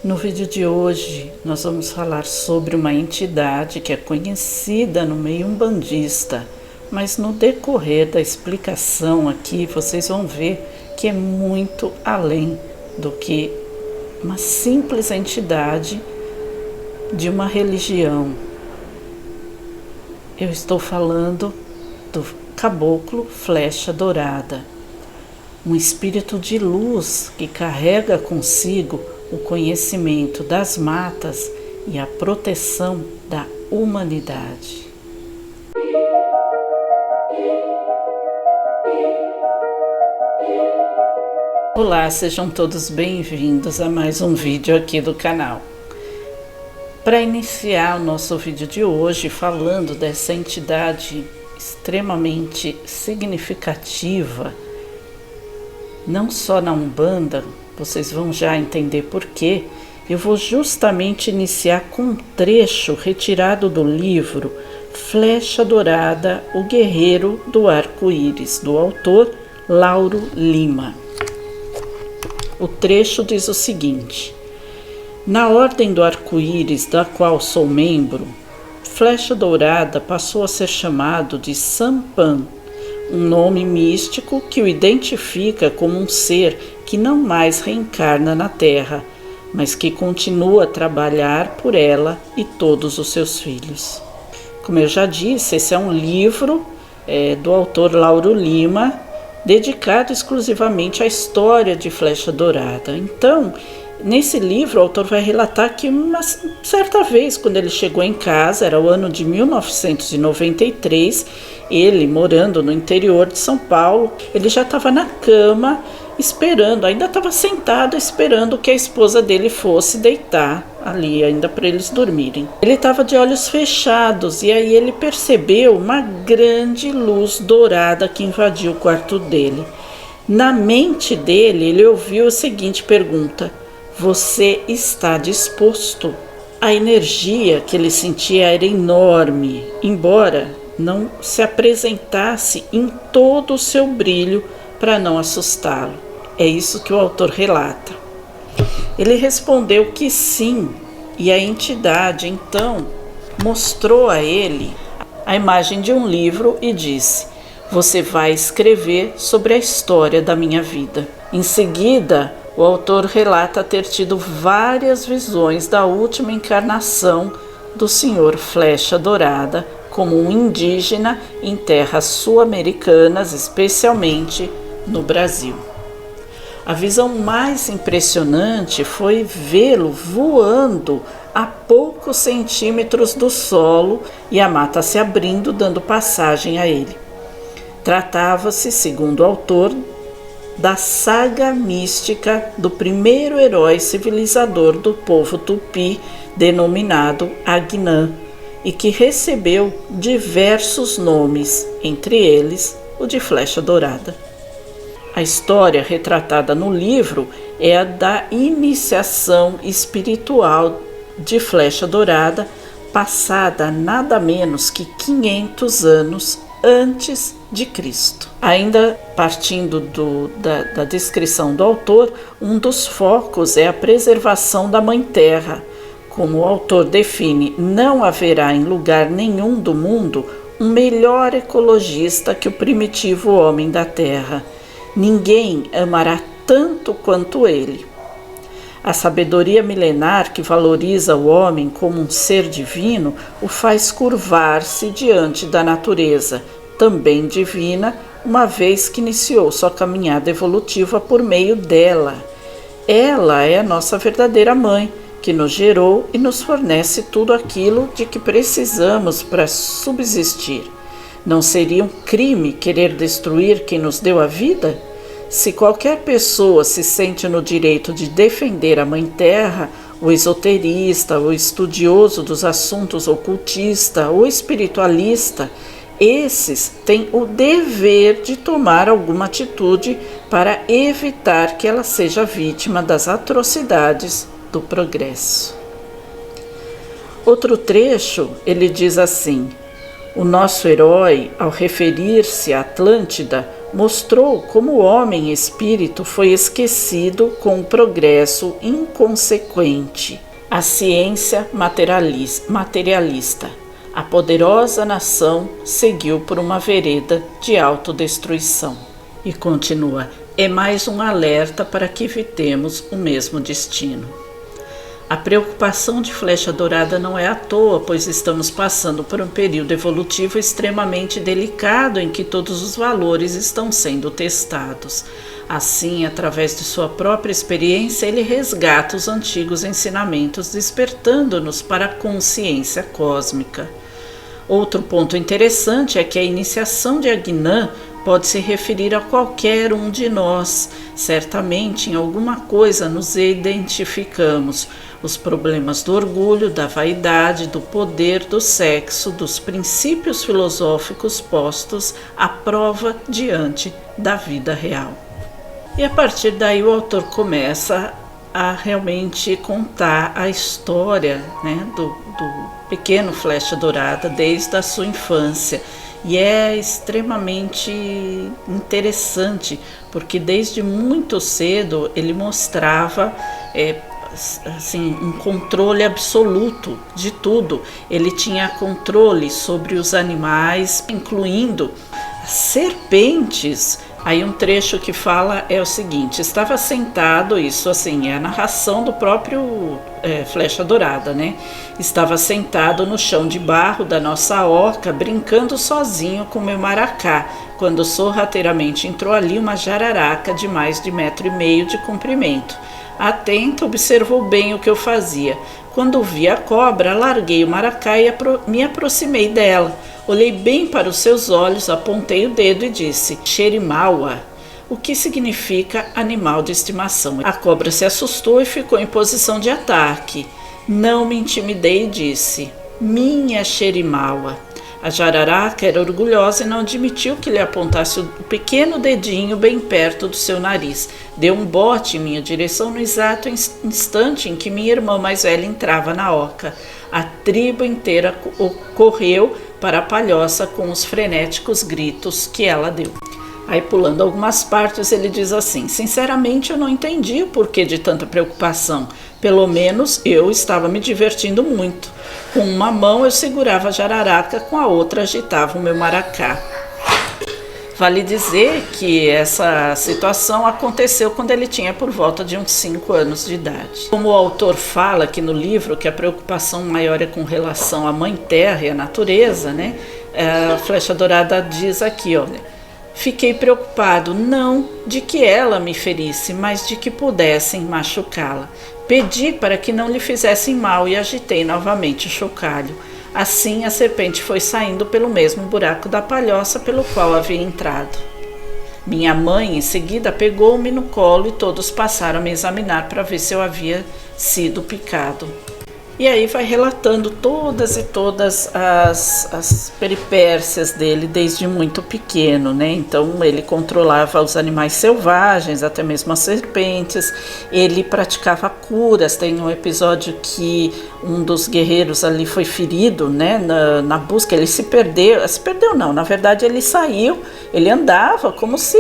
No vídeo de hoje, nós vamos falar sobre uma entidade que é conhecida no meio umbandista, mas no decorrer da explicação aqui, vocês vão ver que é muito além do que uma simples entidade de uma religião. Eu estou falando do caboclo flecha dourada, um espírito de luz que carrega consigo o conhecimento das matas e a proteção da humanidade. Olá, sejam todos bem-vindos a mais um vídeo aqui do canal. Para iniciar o nosso vídeo de hoje falando dessa entidade extremamente significativa, não só na Umbanda, vocês vão já entender por quê. Eu vou justamente iniciar com um trecho retirado do livro Flecha Dourada, o Guerreiro do Arco-Íris, do autor Lauro Lima. O trecho diz o seguinte: na Ordem do Arco-Íris, da qual sou membro, Flecha Dourada passou a ser chamado de Sampan, um nome místico que o identifica como um ser que não mais reencarna na Terra, mas que continua a trabalhar por ela e todos os seus filhos. Como eu já disse, esse é um livro do autor Lauro Lima, dedicado exclusivamente à história de Flecha Dourada. Então, nesse livro, o autor vai relatar que uma certa vez, quando ele chegou em casa, era o ano de 1993, ele, morando no interior de São Paulo, ele já estava na cama, esperando, ainda estava sentado esperando que a esposa dele fosse deitar ali, ainda para eles dormirem. Ele estava de olhos fechados e aí ele percebeu uma grande luz dourada que invadiu o quarto dele. Na mente dele, ele ouviu a seguinte pergunta: você está disposto? A energia que ele sentia era enorme, embora não se apresentasse em todo o seu brilho para não assustá-lo. É isso que o autor relata. Ele respondeu que sim, e a entidade então mostrou a ele a imagem de um livro e disse: você vai escrever sobre a história da minha vida. Em seguida, o autor relata ter tido várias visões da última encarnação do Senhor Flecha Dourada como um indígena em terras sul-americanas, especialmente no Brasil. A visão mais impressionante foi vê-lo voando a poucos centímetros do solo e a mata se abrindo, dando passagem a ele. Tratava-se, segundo o autor, da saga mística do primeiro herói civilizador do povo tupi, denominado Agnã, e que recebeu diversos nomes, entre eles o de Flecha Dourada. A história retratada no livro é a da iniciação espiritual de Flecha Dourada, passada nada menos que 500 anos antes de Cristo. Ainda partindo da descrição do autor, um dos focos é a preservação da Mãe Terra. Como o autor define, não haverá em lugar nenhum do mundo um melhor ecologista que o primitivo homem da Terra. Ninguém amará tanto quanto ele. A sabedoria milenar que valoriza o homem como um ser divino o faz curvar-se diante da natureza, também divina, uma vez que iniciou sua caminhada evolutiva por meio dela. Ela é a nossa verdadeira mãe, que nos gerou e nos fornece tudo aquilo de que precisamos para subsistir. Não seria um crime querer destruir quem nos deu a vida? Se qualquer pessoa se sente no direito de defender a Mãe Terra, o esoterista, o estudioso dos assuntos ocultista, o espiritualista, esses têm o dever de tomar alguma atitude para evitar que ela seja vítima das atrocidades do progresso. Outro trecho, ele diz assim: o nosso herói, ao referir-se à Atlântida, mostrou como o homem espírito foi esquecido com o progresso inconsequente, a ciência materialista. A poderosa nação seguiu por uma vereda de autodestruição. E continua, é mais um alerta para que evitemos o mesmo destino. A preocupação de Flecha Dourada não é à toa, pois estamos passando por um período evolutivo extremamente delicado em que todos os valores estão sendo testados. Assim, através de sua própria experiência, ele resgata os antigos ensinamentos, despertando-nos para a consciência cósmica. Outro ponto interessante é que a iniciação de Agnã pode se referir a qualquer um de nós. Certamente, em alguma coisa nos identificamos. Os problemas do orgulho, da vaidade, do poder, do sexo, dos princípios filosóficos postos à prova diante da vida real. E a partir daí o autor começa a realmente contar a história, né, do pequeno Flecha Dourada desde a sua infância. E é extremamente interessante, porque desde muito cedo ele mostrava assim, um controle absoluto de tudo. Ele tinha controle sobre os animais, incluindo serpentes. Aí um trecho que fala é o seguinte: estava sentado, isso assim, é a narração do próprio Flecha Dourada, né? Estava sentado no chão de barro da nossa oca, brincando sozinho com meu maracá, quando sorrateiramente entrou ali uma jararaca de mais de 1,5 metros de comprimento. Atento, observou bem o que eu fazia. Quando vi a cobra, larguei o maracá e me aproximei dela. Olhei bem para os seus olhos, apontei o dedo e disse: Xerimaua, o que significa animal de estimação. A cobra se assustou e ficou em posição de ataque. Não me intimidei e disse: minha Xerimaua. A jararaca era orgulhosa e não admitiu que lhe apontasse o pequeno dedinho bem perto do seu nariz. Deu um bote em minha direção no exato instante em que minha irmã mais velha entrava na oca. A tribo inteira correu para a palhoça com os frenéticos gritos que ela deu. Aí, pulando algumas partes, ele diz assim: sinceramente, eu não entendi o porquê de tanta preocupação. Pelo menos eu estava me divertindo muito. Com uma mão eu segurava a jararaca, com a outra agitava o meu maracá. Vale dizer que essa situação aconteceu quando ele tinha por volta de uns 5 anos de idade. Como o autor fala aqui no livro que a preocupação maior é com relação à Mãe Terra e à natureza, né? A Flecha Dourada diz aqui, olha: fiquei preocupado não de que ela me ferisse, mas de que pudessem machucá-la. Pedi para que não lhe fizessem mal e agitei novamente o chocalho. Assim a serpente foi saindo pelo mesmo buraco da palhoça pelo qual havia entrado. Minha mãe em seguida pegou-me no colo e todos passaram a me examinar para ver se eu havia sido picado. E aí vai relatando todas as peripécias dele desde muito pequeno, né? Então ele controlava os animais selvagens, até mesmo as serpentes. Ele praticava curas. Tem um episódio que um dos guerreiros ali foi ferido, né? Na busca, ele se perdeu não, na verdade ele saiu, ele andava como se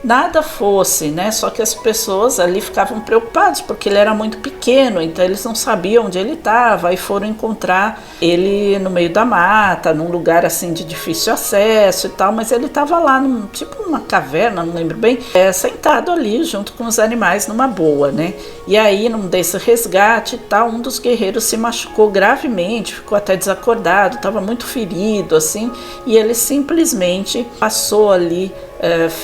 nada fosse, né? Só que as pessoas ali ficavam preocupadas porque ele era muito pequeno, então eles não sabiam onde ele estava e foram encontrar ele no meio da mata, num lugar assim de difícil acesso e tal, mas ele estava lá, tipo numa caverna, não lembro bem, sentado ali junto com os animais numa boa, né? E aí, num desse resgate e tal, um dos guerreiros se machucou gravemente, ficou até desacordado, estava muito ferido, assim, e ele simplesmente passou ali,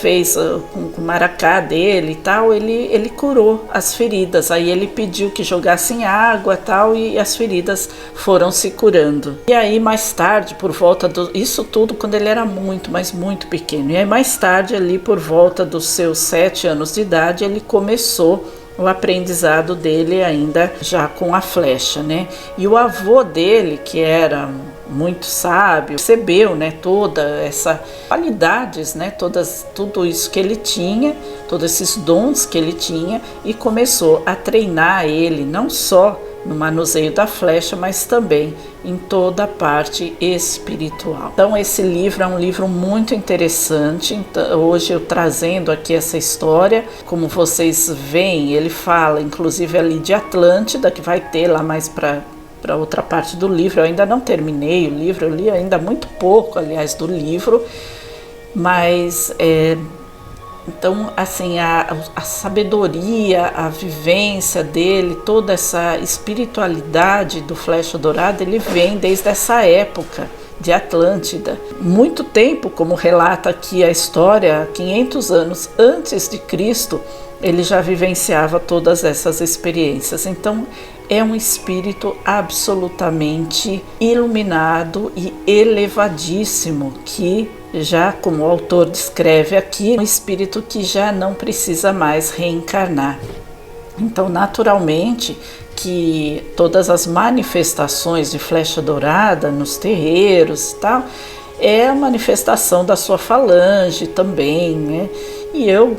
fez com o maracá dele e tal, ele curou as feridas. Aí ele pediu que jogassem água e tal, e as feridas foram se curando. E aí mais tarde, por volta isso tudo quando ele era muito, mas muito pequeno. E aí mais tarde, ali por volta dos seus 7 anos de idade, ele começou o aprendizado dele ainda já com a flecha, né? E o avô dele, que era muito sábio, percebeu, né, toda essa qualidades, né, tudo isso que ele tinha, todos esses dons que ele tinha, e começou a treinar ele não só no manuseio da flecha, mas também em toda a parte espiritual. Então esse livro é um livro muito interessante. Então, hoje eu trazendo aqui essa história, como vocês veem, ele fala inclusive ali de Atlântida, que vai ter lá mais para outra parte do livro. Eu ainda não terminei o livro, eu li ainda muito pouco, aliás, do livro, mas então, assim, a sabedoria, a vivência dele, toda essa espiritualidade do Flecha Dourada, ele vem desde essa época de Atlântida. Muito tempo, como relata aqui a história, 500 anos antes de Cristo, ele já vivenciava todas essas experiências. Então, é um espírito absolutamente iluminado e elevadíssimo, que já, como o autor descreve aqui, um espírito que já não precisa mais reencarnar. Então, naturalmente, que todas as manifestações de Flecha Dourada nos terreiros e tal, é a manifestação da sua falange também, né? E eu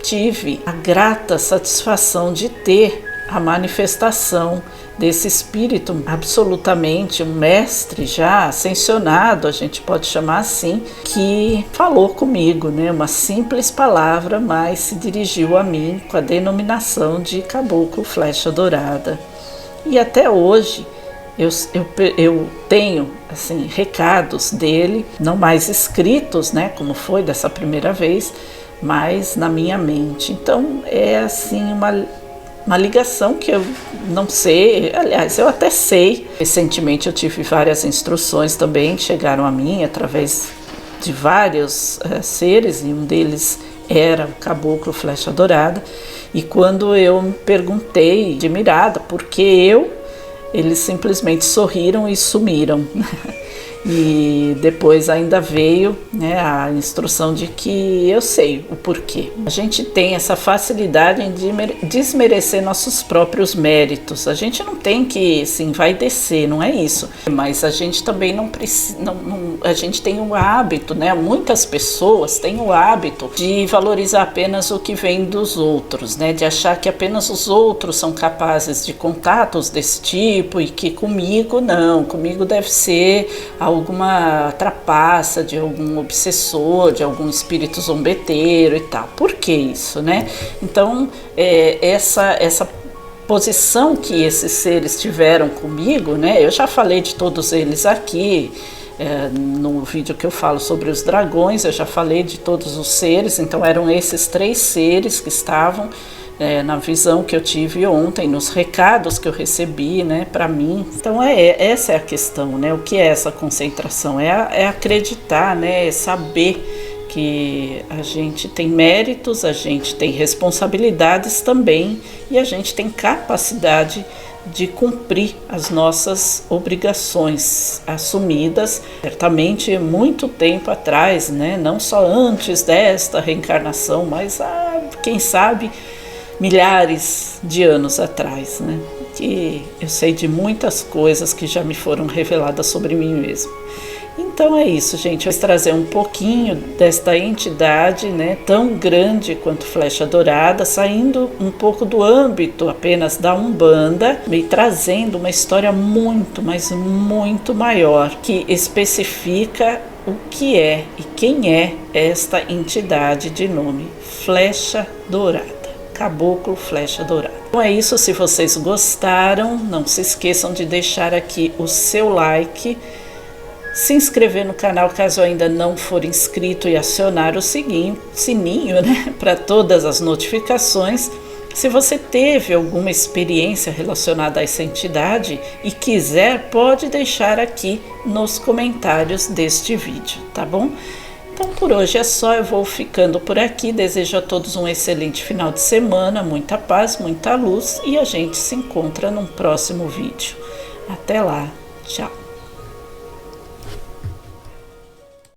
tive a grata satisfação de ter a manifestação desse espírito absolutamente um mestre já ascensionado, a gente pode chamar assim, que falou comigo, né? Uma simples palavra, mas se dirigiu a mim com a denominação de Caboclo Flecha Dourada. E até hoje eu tenho assim recados dele, não mais escritos, né? Como foi dessa primeira vez, mas na minha mente. Então é assim uma ligação que eu não sei, aliás, eu até sei. Recentemente eu tive várias instruções também que chegaram a mim através de vários seres, e um deles era o Caboclo Flecha Dourada. E quando eu me perguntei, admirada, por que eles simplesmente sorriram e sumiram. E depois ainda veio, né, a instrução de que eu sei o porquê. A gente tem essa facilidade em desmerecer nossos próprios méritos. A gente não tem que, assim, vai descer, não é isso. Mas a gente também não precisa, a gente tem o hábito, né, muitas pessoas têm o hábito de valorizar apenas o que vem dos outros, né, de achar que apenas os outros são capazes de contatos desse tipo e que comigo não, comigo deve ser alguma trapaça de algum obsessor, de algum espírito zombeteiro e tal. Por que isso, né? Então, essa posição que esses seres tiveram comigo, né? Eu já falei de todos eles aqui, no vídeo que eu falo sobre os dragões, eu já falei de todos os seres. Então eram esses 3 seres que estavam na visão que eu tive ontem, nos recados que eu recebi, né, para mim. Então essa é a questão, né? O que é essa concentração? É acreditar, né? É saber que a gente tem méritos, a gente tem responsabilidades também, e a gente tem capacidade de cumprir as nossas obrigações assumidas, certamente muito tempo atrás, né? Não só antes desta reencarnação, mas quem sabe milhares de anos atrás, né? Que eu sei de muitas coisas que já me foram reveladas sobre mim mesmo. Então é isso, gente. Eu vou trazer um pouquinho desta entidade, né, tão grande quanto Flecha Dourada, saindo um pouco do âmbito apenas da Umbanda e trazendo uma história muito, mas muito maior, que especifica o que é e quem é esta entidade de nome Flecha Dourada. Caboclo Flecha Dourada. Então é isso, se vocês gostaram, não se esqueçam de deixar aqui o seu like, se inscrever no canal caso ainda não for inscrito e acionar o sininho, né, para todas as notificações. Se você teve alguma experiência relacionada a essa entidade e quiser, pode deixar aqui nos comentários deste vídeo, tá bom? Então por hoje é só, eu vou ficando por aqui, desejo a todos um excelente final de semana, muita paz, muita luz, e a gente se encontra num próximo vídeo. Até lá, tchau!